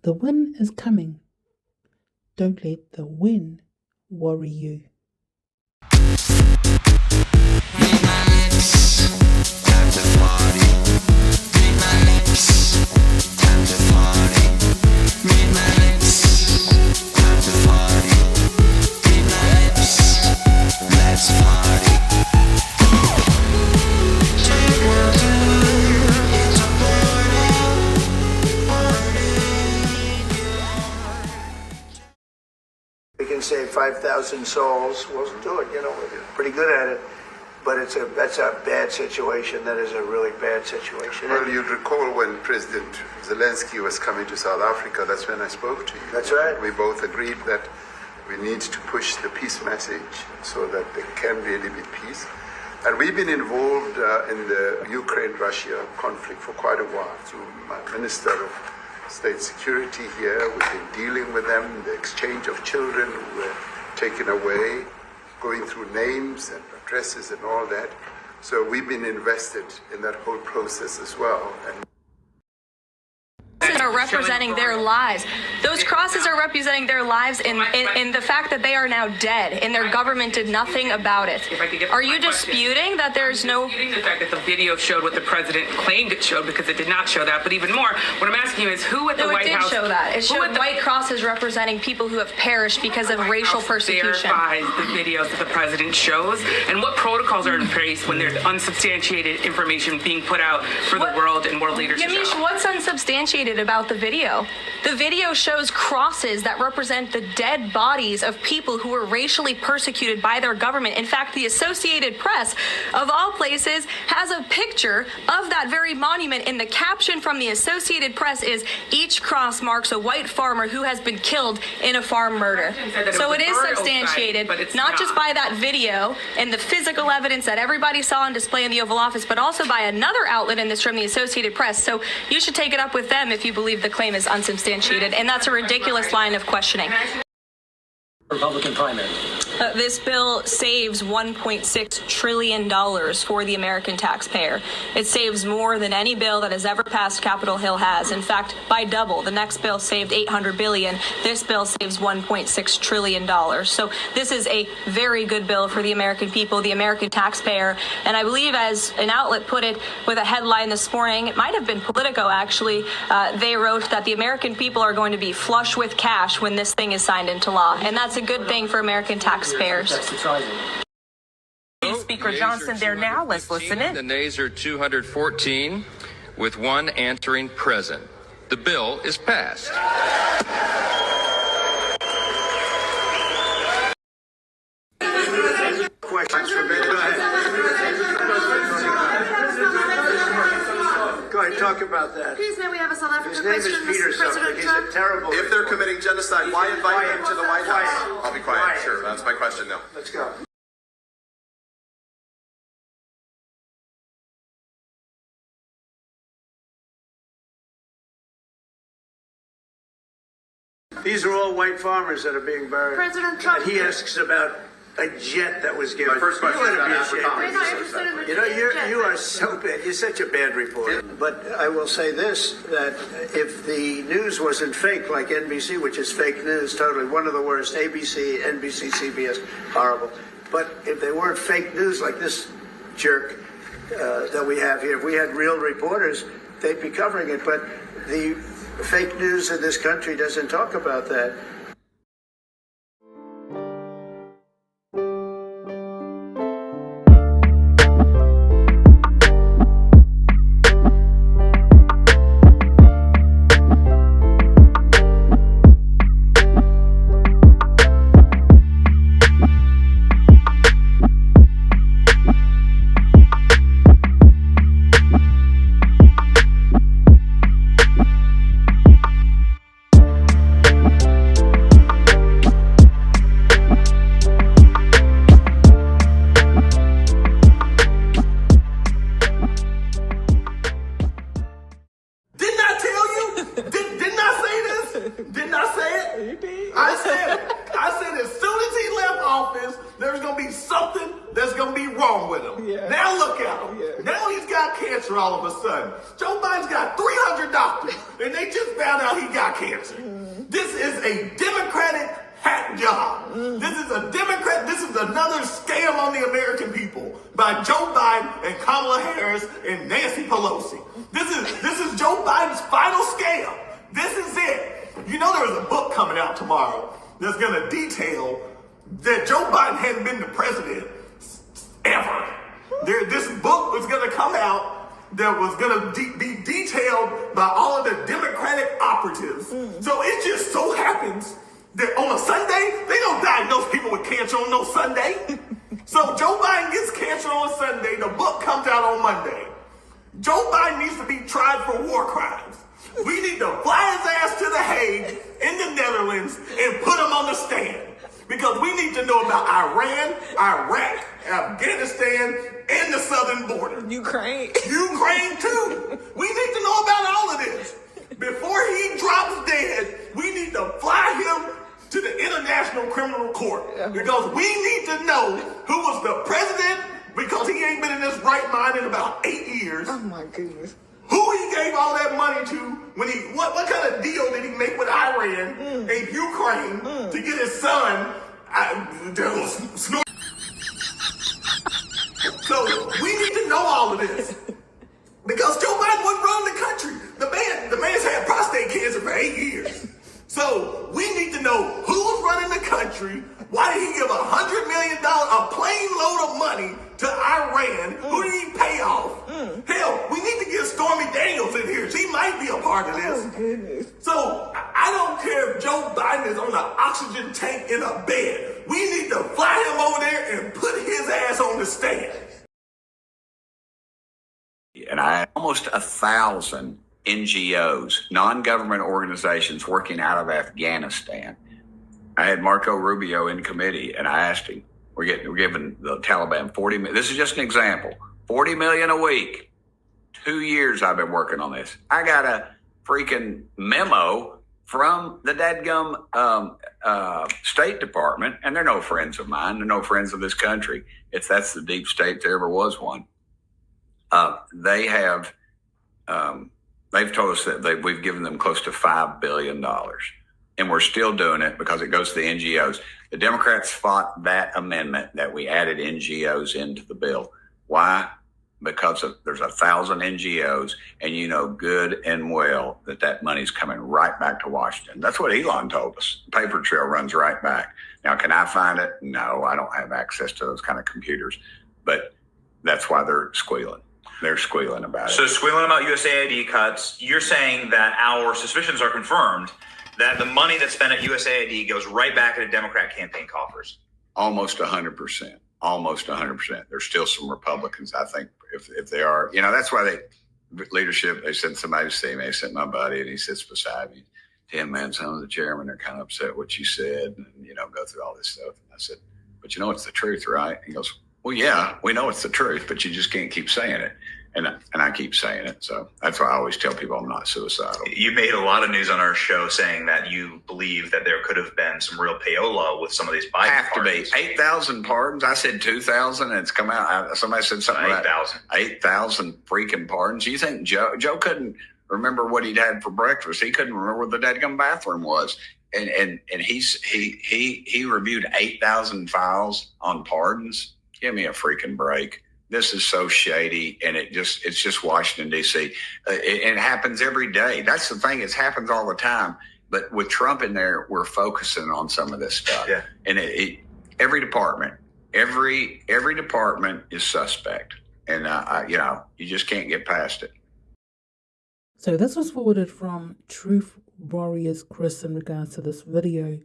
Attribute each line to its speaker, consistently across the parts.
Speaker 1: The win is coming. Don't let the win worry you.
Speaker 2: Read my lips, time to party. Read my lips, time to party. Read my lips, time to party. Read my lips, let's party. Take my time, it's a party.
Speaker 3: We can save 5,000 souls. We'll do it. We're pretty good at it. But that's a bad situation. That is a really bad situation.
Speaker 4: Well, you'd recall when President Zelensky was coming to South Africa, that's when I spoke to you.
Speaker 3: That's right.
Speaker 4: We both agreed that we need to push the peace message so that there can really be peace. And we've been involved in the Ukraine-Russia conflict for quite a while through my Minister of State Security here. We've been dealing with them, the exchange of children who were taken away, going through names and addresses and all that. So we've been invested in that whole process as well.
Speaker 5: Are representing their lives. Those crosses are representing their lives in the fact that they are now dead and their government did nothing about it. Are you disputing that there's no...
Speaker 6: The fact that the video showed what the president claimed it showed, because it did not show that. But even more, what I'm asking you is who at the White House...
Speaker 5: No, it did show that. It showed white crosses representing people who have perished because of racial persecution.
Speaker 6: Verifies the videos that the president shows, and what protocols are in place when there's unsubstantiated information being put out for the world and world leaders to show?
Speaker 5: Yamiche, what's unsubstantiated about the video? The video shows crosses that represent the dead bodies of people who were racially persecuted by their government. In fact, the Associated Press, of all places, has a picture of that very monument, and the caption from the Associated Press is, "Each cross marks a white farmer who has been killed in a farm murder." So it is substantiated, not just by that video and the physical evidence that everybody saw on display in the Oval Office, but also by another outlet in this room, the Associated Press. So you should take it up with them if you believe the claim is unsubstantiated, and that's a ridiculous line of questioning.
Speaker 7: Republican primary.
Speaker 5: This bill saves $1.6 trillion for the American taxpayer. It saves more than any bill that has ever passed Capitol Hill has. In fact, by double. The next bill saved $800 billion. This bill saves $1.6 trillion. So this is a very good bill for the American people, the American taxpayer. And I believe, as an outlet put it with a headline this morning, it might have been Politico actually, they wrote that the American people are going to be flush with cash when this thing is signed into law. And that's a good thing for American taxpayers.
Speaker 8: Speaker Johnson there now. Let's listen in.
Speaker 9: The nays are 214, with one answering present. The bill is passed.
Speaker 3: Questions for me? Go ahead, talk about that.
Speaker 10: Please, may we have a South African
Speaker 3: His name is
Speaker 10: question,
Speaker 3: Peter
Speaker 10: Mr. President
Speaker 3: something. He's
Speaker 10: Trump?
Speaker 3: a terrible...
Speaker 4: If they're committing genocide, why invite them to the White House? I'll be quiet. Sure, that's my question now.
Speaker 3: Let's go. These are all white farmers that are being buried.
Speaker 10: President Trump.
Speaker 3: And he asks about a jet that was given.
Speaker 4: My first question is about Africans.
Speaker 10: We're not interested in the
Speaker 3: You are so bad. You're such a bad reporter. But I will say this, that if the news wasn't fake, like NBC, which is fake news, totally, one of the worst, ABC, NBC, CBS, horrible. But if they weren't fake news like this jerk that we have here, if we had real reporters, they'd be covering it. But the fake news in this country doesn't talk about that.
Speaker 11: I said as soon as he left office, there's going to be something that's going to be wrong
Speaker 10: wrong with him. Yeah. Now look at him. Yeah. Now he's got cancer all of a sudden. Joe Biden's got 300 doctors, and they just found out he got cancer. This is a Democratic hack job. This is a Democrat. This is another scam on the American people by Joe Biden and Kamala Harris and Nancy Pelosi. This is Joe Biden's final scam. This is it. You know there's a book coming out tomorrow that's going to detail that Joe Biden hadn't been the president ever. This book was going to come out that was going to be detailed by all of the Democratic operatives. So it just so happens that on a Sunday, they don't diagnose people with cancer on no Sunday. So Joe Biden gets cancer on a Sunday. The book comes out on Monday. Joe Biden needs to be tried for war crimes. We need to fly his ass to The Hague in the Netherlands and put him on the stand. Because we need to know about Iran, Iraq, Afghanistan, and the southern border. Ukraine too. We need to know about all of this. Before he drops dead, we need to fly him to the International Criminal Court. Because we need to know who was the president, because he ain't been in his right mind in about 8 years. Oh my goodness. Who he gave all that money to when what kind of deal did he make with Iran and Ukraine to get his son So we need to know all of this. Because Joe Biden wasn't running the country. The man's had prostate cancer for 8 years. So we need to know who's running the country. Why did he give $100 million, a plane load of money to Iran? Who did he pay off? Hell, we need to get Stormy Daniels in here. She might be a part of this. Oh, goodness. So I don't care if Joe Biden is on an oxygen tank in a bed. We need to fly him over there and put his ass on the stand.
Speaker 11: And I had almost 1,000 NGOs, non-government organizations working out of Afghanistan. I had Marco Rubio in committee, and I asked him, we're giving the Taliban $40 million. This is just an example. $40 million a week. 2 years I've been working on this. I got a freaking memo from the dadgum State Department, and they're no friends of mine. They're no friends of this country. That's the deep state there ever was one. They have, they've told us that we've given them close to $5 billion. And we're still doing it because it goes to the NGOs. The Democrats fought that amendment that we added NGOs into the bill. Why? Because there's 1,000 NGOs, and you know good and well that money's coming right back to Washington. That's what Elon told us. The paper trail runs right back. Now, can I find it? No, I don't have access to those kind of computers. But that's why they're squealing. They're squealing about it.
Speaker 12: So squealing about USAID cuts, you're saying that our suspicions are confirmed that the money that's spent at USAID goes right back into Democrat campaign coffers.
Speaker 11: Almost 100%. Almost 100%. There's still some Republicans, I think, if they are. You know, that's why leadership, they sent somebody to see me. They sent my buddy, and he sits beside me. Tim, man, some of the chairmen are kind of upset what you said, and, you know, go through all this stuff. And I said, but you know it's the truth, right? He goes, well, yeah, we know it's the truth, but you just can't keep saying it. And I keep saying it. So that's why I always tell people I'm not suicidal.
Speaker 12: You made a lot of news on our show saying that you believe that there could have been some real payola with some of these Biden pardons.
Speaker 11: 8,000 pardons. I said 2,000, and it's come out. Somebody said something
Speaker 12: 8,000.
Speaker 11: 8,000 freaking pardons. You think Joe couldn't remember what he'd had for breakfast? He couldn't remember where the dadgum bathroom was. And he reviewed 8,000 files on pardons. Give me a freaking break. This is so shady, and it's just Washington, D.C. It happens every day. That's the thing. It happens all the time. But with Trump in there, we're focusing on some of this stuff. Yeah. And every department is suspect. And, you just can't get past it.
Speaker 1: So this was forwarded from Truth Warriors Chris in regards to this video.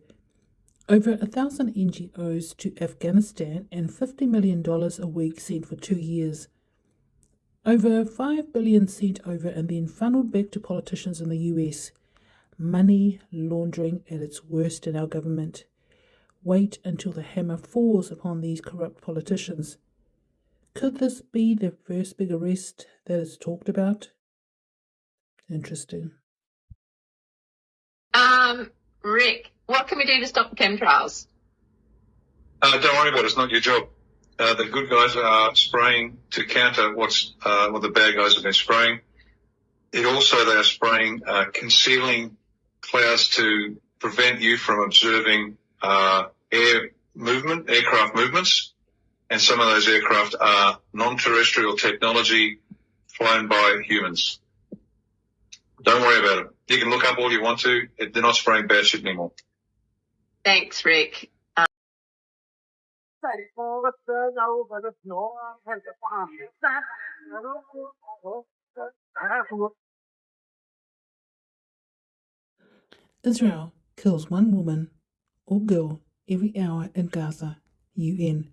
Speaker 1: Over 1,000 NGOs to Afghanistan and $50 million a week sent for 2 years. Over $5 billion sent over and then funneled back to politicians in the US. Money laundering at its worst in our government. Wait until the hammer falls upon these corrupt politicians. Could this be the first big arrest that is talked about? Interesting.
Speaker 13: Rick, what can we do to stop the chemtrails?
Speaker 14: Don't worry about it. It's not your job.
Speaker 13: the good guys are spraying to counter what the bad guys have been spraying. They are spraying concealing clouds to prevent you from observing aircraft movements. And some of those aircraft are non-terrestrial technology flown by humans. Don't worry about it. You can look up all you want to. They're not spraying bad shit anymore.
Speaker 14: Thanks, Rick.
Speaker 1: Israel kills one woman or girl every hour in Gaza, UN.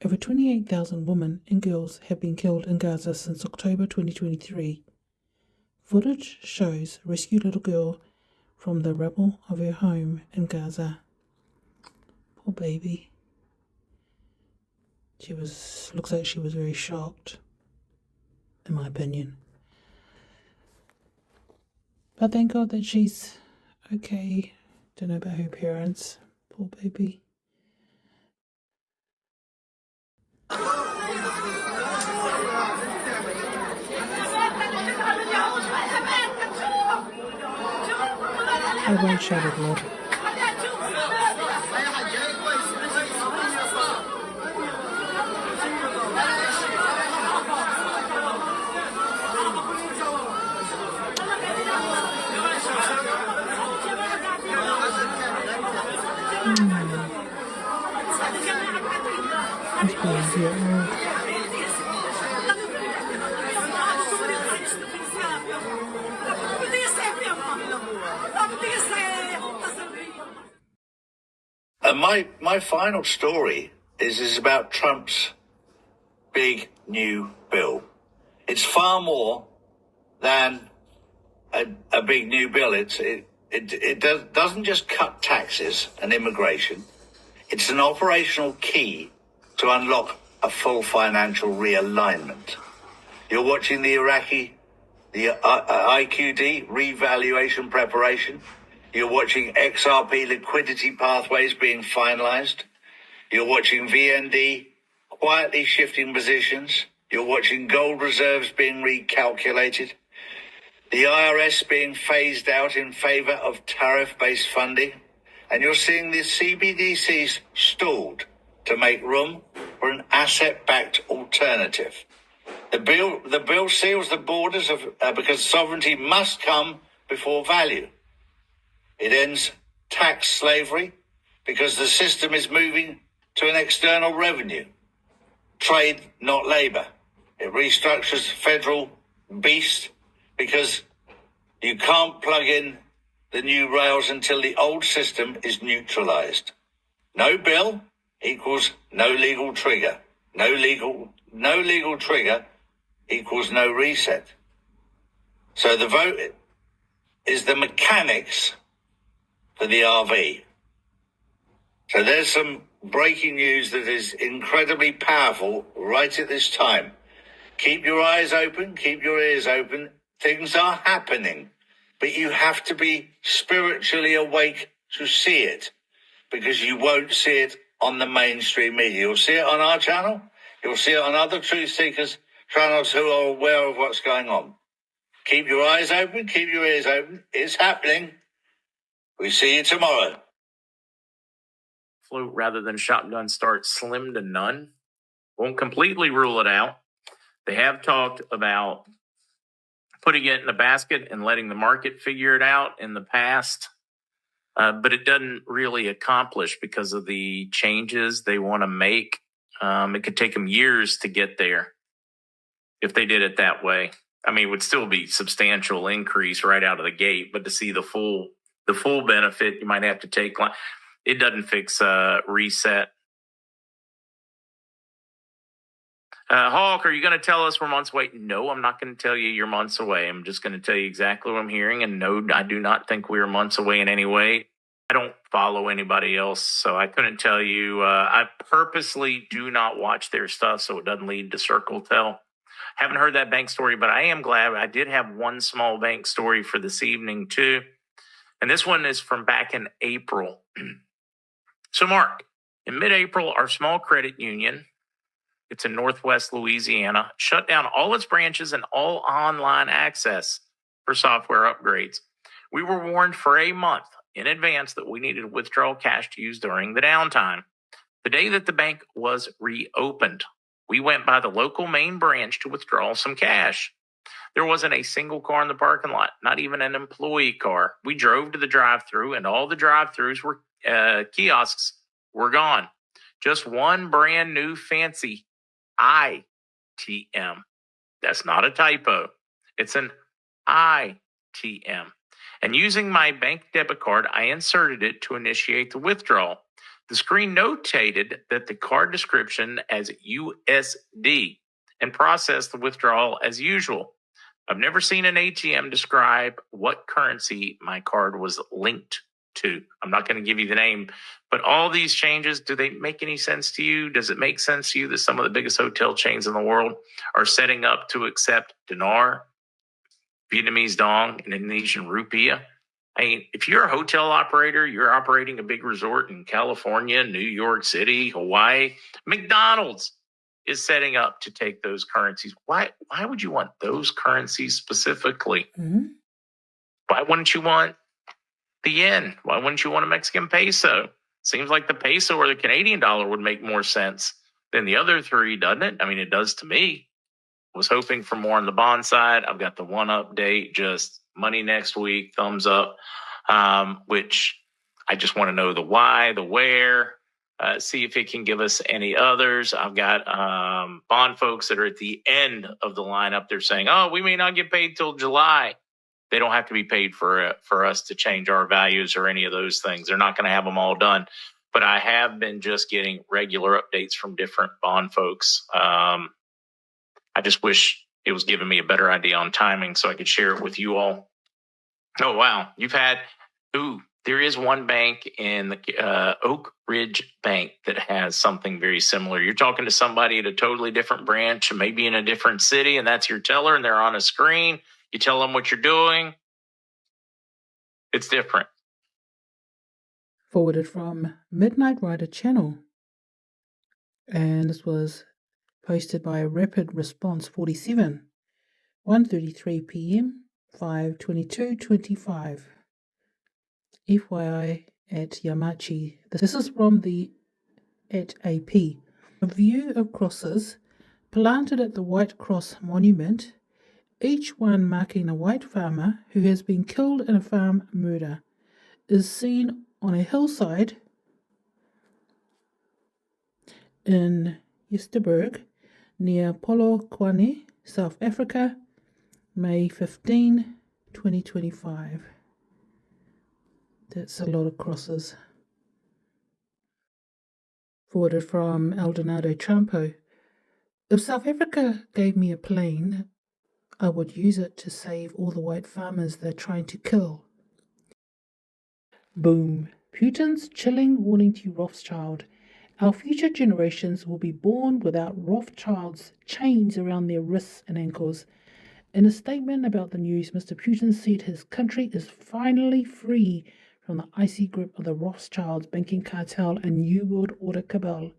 Speaker 1: Over 28,000 women and girls have been killed in Gaza since October 2023. Footage shows a rescued little girl from the rubble of her home in Gaza. Poor baby. Looks like she was very shocked, in my opinion. But thank God that she's okay. Don't know about her parents. Poor baby. I won't shout it, Lord. This boy's here.
Speaker 15: My final story is about Trump's big new bill. It's far more than a big new bill. It doesn't just cut taxes and immigration. It's an operational key to unlock a full financial realignment. You're watching the Iraqi, the IQD revaluation preparation. You're watching XRP liquidity pathways being finalized. You're watching VND quietly shifting positions. You're watching gold reserves being recalculated. The IRS being phased out in favor of tariff-based funding. And you're seeing the CBDCs stalled to make room for an asset-backed alternative. The bill seals the borders because sovereignty must come before value. It ends tax slavery because the system is moving to an external revenue. Trade, not labor. It restructures federal beast because you can't plug in the new rails until the old system is neutralized. No bill equals no legal trigger. No legal trigger equals no reset. So the vote is the mechanics for the RV. So there's some breaking news that is incredibly powerful right at this time. Keep your eyes open, keep your ears open. Things are happening, but you have to be spiritually awake to see it, because you won't see it on the mainstream media. You'll see it on our channel. You'll see it on other truth seekers channels who are aware of what's going on. Keep your eyes open, keep your ears open. It's happening. We see you tomorrow.
Speaker 16: Float rather than shotgun start slim to none. Won't completely rule it out. They have talked about putting it in a basket and letting the market figure it out in the past. But it doesn't really accomplish because of the changes they want to make. It could take them years to get there if they did it that way. I mean, it would still be substantial increase right out of the gate, but to see the full benefit, you might have to take. It doesn't fix reset. Hawk, are you going to tell us we're months away? No, I'm not going to tell you you're months away. I'm just going to tell you exactly what I'm hearing. And no, I do not think we are months away in any way. I don't follow anybody else, so I couldn't tell you. I purposely do not watch their stuff so it doesn't lead to circle tell. Haven't heard that bank story, but I am glad. I did have one small bank story for this evening, too. And this one is from back in April. So, Mark, in mid-April, our small credit union it's in Northwest Louisiana, shut down all its branches and all online access for software upgrades. We were warned for a month in advance that we needed to withdraw cash to use during the downtime. The day that the bank was reopened, we went by the local main branch to withdraw some cash. There wasn't a single car in the parking lot, not even an employee car. We drove to the drive-thru, and all the drive-thrus were kiosks were gone. Just one brand new fancy ITM. That's not a typo. It's an ITM. And using my bank debit card, I inserted it to initiate the withdrawal. The screen notated that the card description as USD and processed the withdrawal as usual. I've never seen an ATM describe what currency my card was linked to. I'm not going to give you the name, but all these changes, do they make any sense to you? Does it make sense to you that some of the biggest hotel chains in the world are setting up to accept dinar, Vietnamese dong, and Indonesian rupiah? I mean, if you're a hotel operator, you're operating a big resort in California, New York City, Hawaii, McDonald's is setting up to take those currencies. Why would you want those currencies specifically?
Speaker 1: Mm-hmm.
Speaker 16: Why wouldn't you want the yen? Why wouldn't you want a Mexican peso? Seems like the peso or the Canadian dollar would make more sense than the other three, doesn't it? I mean, it does to me. Was hoping for more on the bond side. I've got the one update, just money next week, thumbs up, which I just want to know the why, the where, see if it can give us any others. I've got bond folks that are at the end of the lineup. They're saying, oh, we may not get paid till July. They don't have to be paid for us to change our values or any of those things. They're not going to have them all done. But I have been just getting regular updates from different bond folks. I just wish it was giving me a better idea on timing so I could share it with you all. Oh, wow. There is one bank in the Oak Ridge Bank that has something very similar. You're talking to somebody at a totally different branch, maybe in a different city, and that's your teller, and they're on a screen. You tell them what you're doing. It's different.
Speaker 1: Forwarded from Midnight Rider Channel. And this was posted by Rapid Response 47, 1:33 p.m., 5/22/25. FYI at Yamachi. This is from the at AP. A view of crosses planted at the White Cross Monument, each one marking a white farmer who has been killed in a farm murder, is seen on a hillside in Yesterberg, near Polokwane, South Africa, May 15, 2025. That's a lot of crosses. Forwarded from IL Donaldo Trumpo. If South Africa gave me a plane, I would use it to save all the white farmers they're trying to kill. Boom. Putin's chilling warning to Rothschild. Our future generations will be born without Rothschild's chains around their wrists and ankles. In a statement about the news, Mr. Putin said his country is finally free from the icy grip of the Rothschilds banking cartel and New World Order cabal.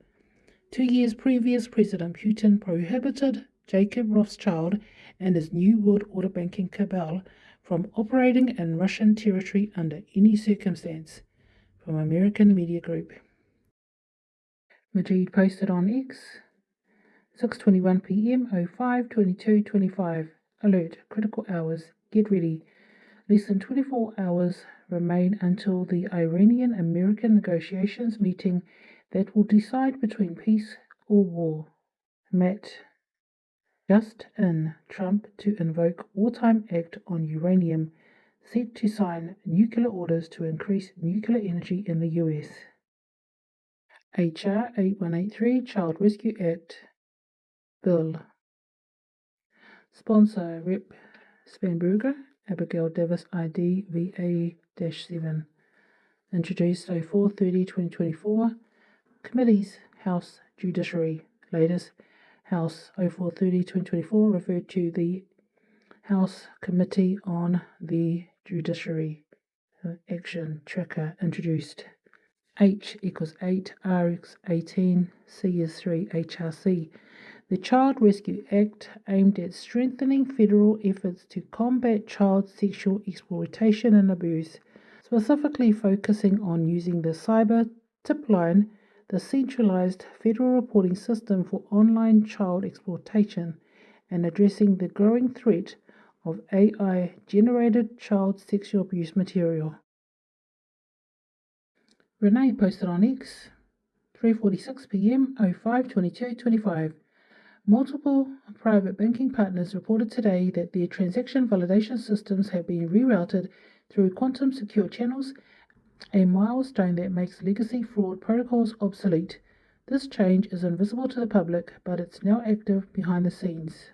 Speaker 1: 2 years previous, President Putin prohibited Jacob Rothschild and his New World Order banking cabal from operating in Russian territory under any circumstance. From American Media Group. Majid posted on X, 6:21 p.m. 05/22/25. Alert, critical hours, get ready. Less than 24 hours remain until the Iranian-American negotiations meeting that will decide between peace or war. Matt. Just in, Trump to invoke wartime act on uranium, set to sign nuclear orders to increase nuclear energy in the U.S. H.R. 8183 Child Rescue Act Bill. Sponsor Rep. Spanberger, Abigail Davis ID VA-7. Introduced 04/30/2024. Committees, House Judiciary. Latest, House 04/30/2024, referred to the House Committee on the Judiciary. Action Tracker introduced. H equals 8, R equals 18, C is 3, HRC. the Child Rescue Act aimed at strengthening federal efforts to combat child sexual exploitation and abuse, specifically focusing on using the cyber tip line, the centralized federal reporting system for online child exploitation, and addressing the growing threat of AI-generated child sexual abuse material. Renee posted on X, 3:46 p.m. 05/22/25. Multiple private banking partners reported today that their transaction validation systems have been rerouted through quantum secure channels, a milestone that makes legacy fraud protocols obsolete. This change is invisible to the public, but it's now active behind the scenes.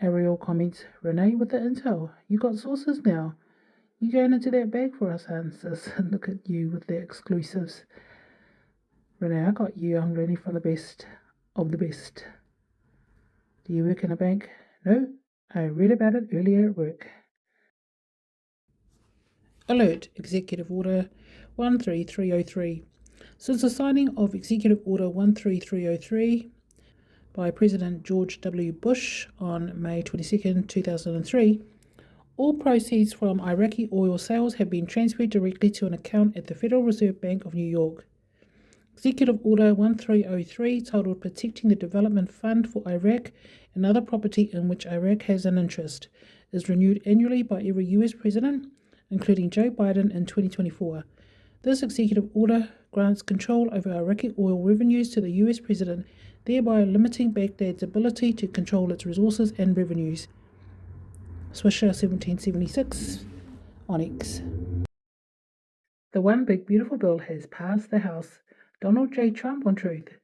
Speaker 1: Ariel comments, Renee with the intel. You got sources now. You going into that bag for us, sis? Look at you with the exclusives. Renee, I got you. I'm learning from the best of the best. Do you work in a bank? No, I read about it earlier at work. Alert, Executive Order 13303. Since the signing of Executive Order 13303 by President George W. Bush on May 22, 2003, all proceeds from Iraqi oil sales have been transferred directly to an account at the Federal Reserve Bank of New York. Executive Order 1303, titled Protecting the Development Fund for Iraq and Other Property in which Iraq has an Interest, is renewed annually by every U.S. president, including Joe Biden in 2024. This executive order grants control over Iraqi oil revenues to the U.S. president, thereby limiting Baghdad's ability to control its resources and revenues. Swisher 1776 on X. The One Big Beautiful Bill has passed the House. Donald J. Trump on Truth.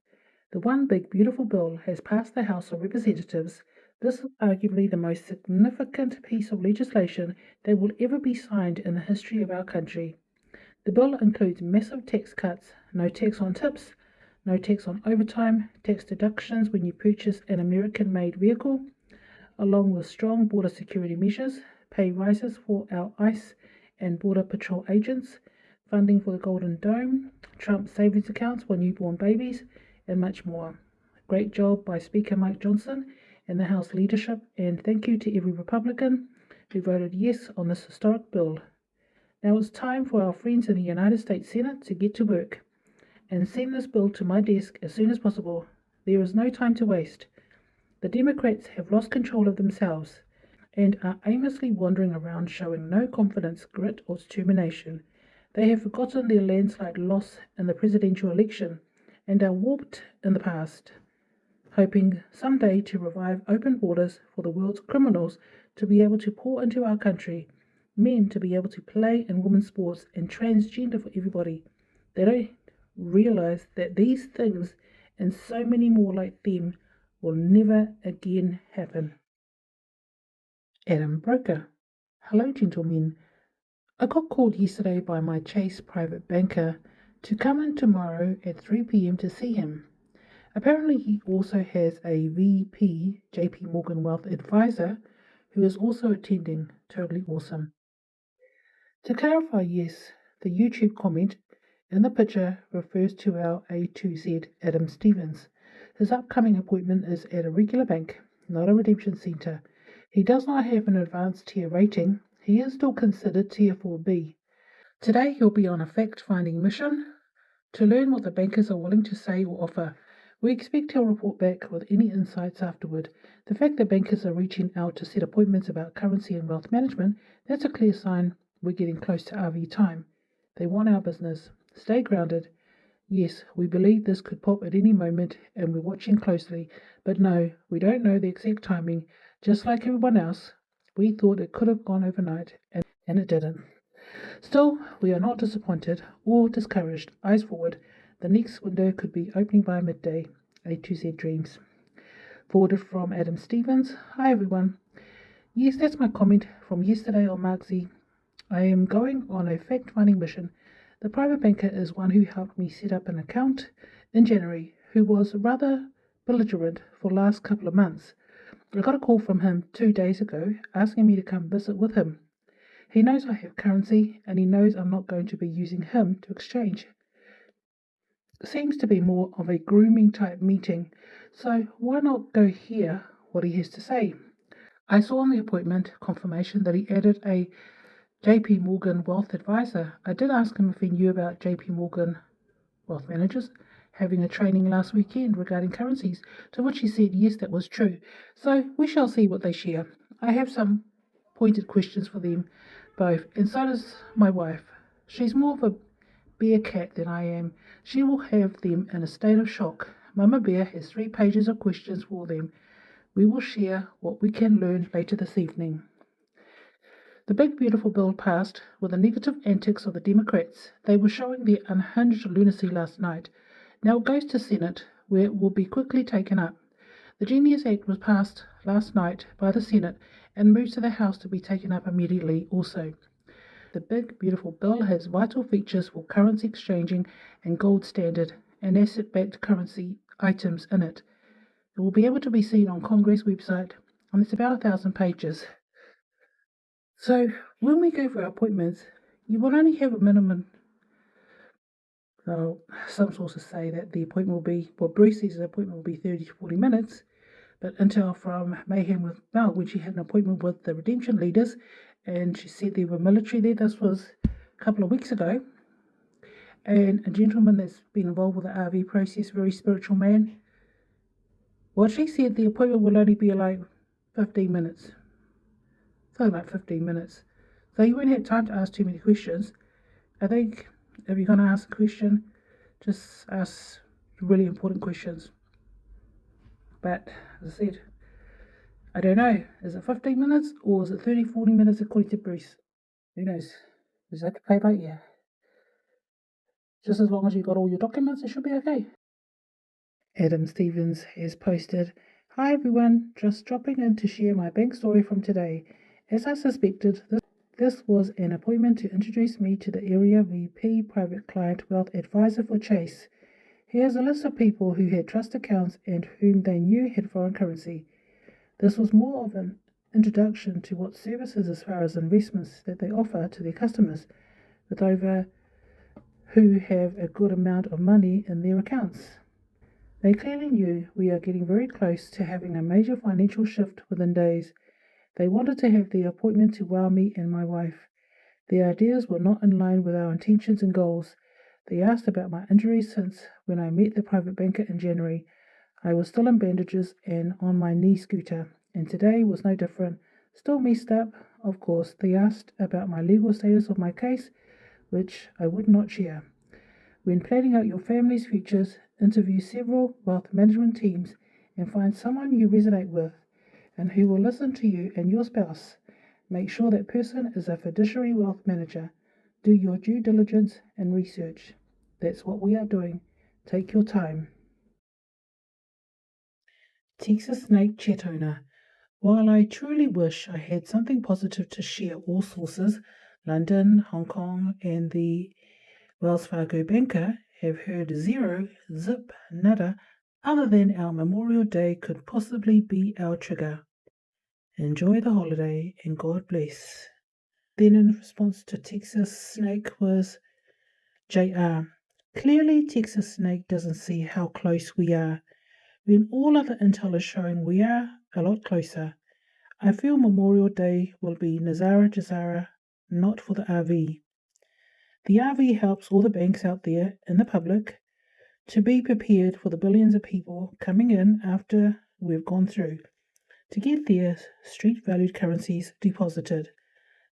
Speaker 1: The One Big Beautiful Bill has passed the House of Representatives. This is arguably the most significant piece of legislation that will ever be signed in the history of our country. The bill includes massive tax cuts, no tax on tips, no tax on overtime, tax deductions when you purchase an American-made vehicle, along with strong border security measures, pay rises for our ICE and Border Patrol agents, funding for the Golden Dome, Trump savings accounts for newborn babies, and much more. Great job by Speaker Mike Johnson and the House leadership, and thank you to every Republican who voted yes on this historic bill. Now it's time for our friends in the United States Senate to get to work and send this bill to my desk as soon as possible. There is no time to waste. The Democrats have lost control of themselves and are aimlessly wandering around showing no confidence, grit, or determination. They have forgotten their landslide loss in the presidential election and are warped in the past, hoping someday to revive open borders for the world's criminals to be able to pour into our country, men to be able to play in women's sports, and transgender for everybody. They don't realize that these things and so many more like them will never again happen. Adam Broker. Hello, gentlemen. I got called yesterday by my Chase private banker to come in tomorrow at 3 p.m. to see him. Apparently he also has a VP JP Morgan Wealth advisor who is also attending. Totally awesome. To clarify, yes, the YouTube comment in the picture refers to our A2Z Adam Stevens. His upcoming appointment is at a regular bank, not a redemption center. He does not have an advanced tier rating. He is still considered tier 4B. Today he'll be on a fact-finding mission to learn what the bankers are willing to say or offer. We expect he'll report back with any insights afterward. The fact that bankers are reaching out to set appointments about currency and wealth management, that's a clear sign we're getting close to RV time. They want our business. Stay grounded. Yes, we believe this could pop at any moment and we're watching closely, but no, we don't know the exact timing. Just like everyone else, we thought it could have gone overnight, and it didn't. Still, we are not disappointed or discouraged. Eyes forward. The next window could be opening by midday. A2Z Dreams. Forwarded from Adam Stevens. Hi everyone. Yes, that's my comment from yesterday on MarkZ. I am going on a fact-finding mission. The private banker is one who helped me set up an account in January, who was rather belligerent for the last couple of months. I got a call from him 2 days ago asking me to come visit with him. He knows I have currency and he knows I'm not going to be using him to exchange. seems to be more of a grooming type meeting, so why not go hear what he has to say? I saw on the appointment confirmation that he added a JP Morgan wealth advisor. I did ask him if he knew about JP Morgan wealth managers having a training last weekend regarding currencies, to which he said yes, that was true. So we shall see what they share. I have some pointed questions for them both, and so does my wife. She's more of a bear cat than I am. She will have them in a state of shock. Mama Bear has 3 pages of questions for them. We will share what we can learn later this evening. The big beautiful bill passed with the negative antics of the Democrats. They were showing their unhinged lunacy last night. Now it goes to Senate, where it will be quickly taken up. The Genius Act was passed last night by the Senate and moved to the House to be taken up immediately also. The big beautiful bill has vital features for currency exchanging and gold standard and asset-backed currency items in it. It will be able to be seen on Congress website, and it's about 1,000 pages. So when we go for our appointments, you will only have a minimum. So some sources say that the appointment will be, well, Bruce says the appointment will be 30 to 40 minutes, but intel from Mayhem with Mel, when she had an appointment with the Redemption leaders, and she said there were military there, this was a couple of weeks ago, and a gentleman that's been involved with the RV process, very spiritual man, well, she said the appointment will only be like 15 minutes. It's only like 15 minutes. So you won't have time to ask too many questions. I think if you're going to ask a question, just ask really important questions. But as I said, I don't know. Is it 15 minutes or is it 30, 40 minutes according to Bruce? Who knows? Does that play by ear? Just as long as you've got all your documents, it should be okay. Adam Stevens has posted, "Hi everyone, just dropping in to share my bank story from today. As I suspected, this was an appointment to introduce me to the Area VP Private Client Wealth Advisor for Chase. Here's a list of people who had trust accounts and whom they knew had foreign currency. This was more of an introduction to what services as far as investments that they offer to their customers, with over who have a good amount of money in their accounts. They clearly knew we are getting very close to having a major financial shift within days. They wanted to have the appointment to wow me and my wife. The ideas were not in line with our intentions and goals. They asked about my injuries since when I met the private banker in January. I was still in bandages and on my knee scooter, and today was no different. Still messed up, of course. They asked about my legal status of my case, which I would not share. When planning out your family's futures, interview several wealth management teams and find someone you resonate with and who will listen to you and your spouse. Make sure that person is a fiduciary wealth manager. Do your due diligence and research. That's what we are doing. Take your time." Texas Snake Chat Owner. While I truly wish I had something positive to share, all sources, London, Hong Kong, and the Wells Fargo banker have heard zero, zip, nada, other than our Memorial Day could possibly be our trigger. Enjoy the holiday and God bless. Then in response to Texas Snake was JR. Clearly Texas Snake doesn't see how close we are, when all other intel is showing we are a lot closer. I feel Memorial Day will be Nazara Jazara, not for the RV. The RV helps all the banks out there in the public to be prepared for the billions of people coming in after we've gone through, to get their street-valued currencies deposited,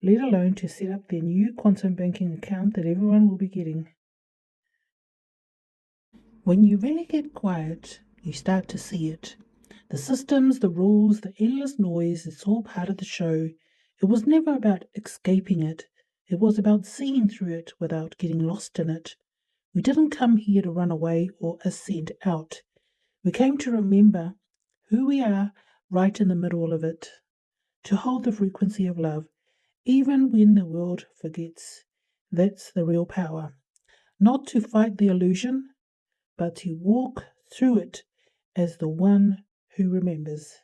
Speaker 1: let alone to set up their new quantum banking account that everyone will be getting. When you really get quiet, you start to see it. The systems, the rules, the endless noise, it's all part of the show. It was never about escaping it. It was about seeing through it without getting lost in it. We didn't come here to run away or ascend out. We came to remember who we are right in the middle of it, to hold the frequency of love, even when the world forgets. That's the real power. Not to fight the illusion, but to walk through it as the one who remembers.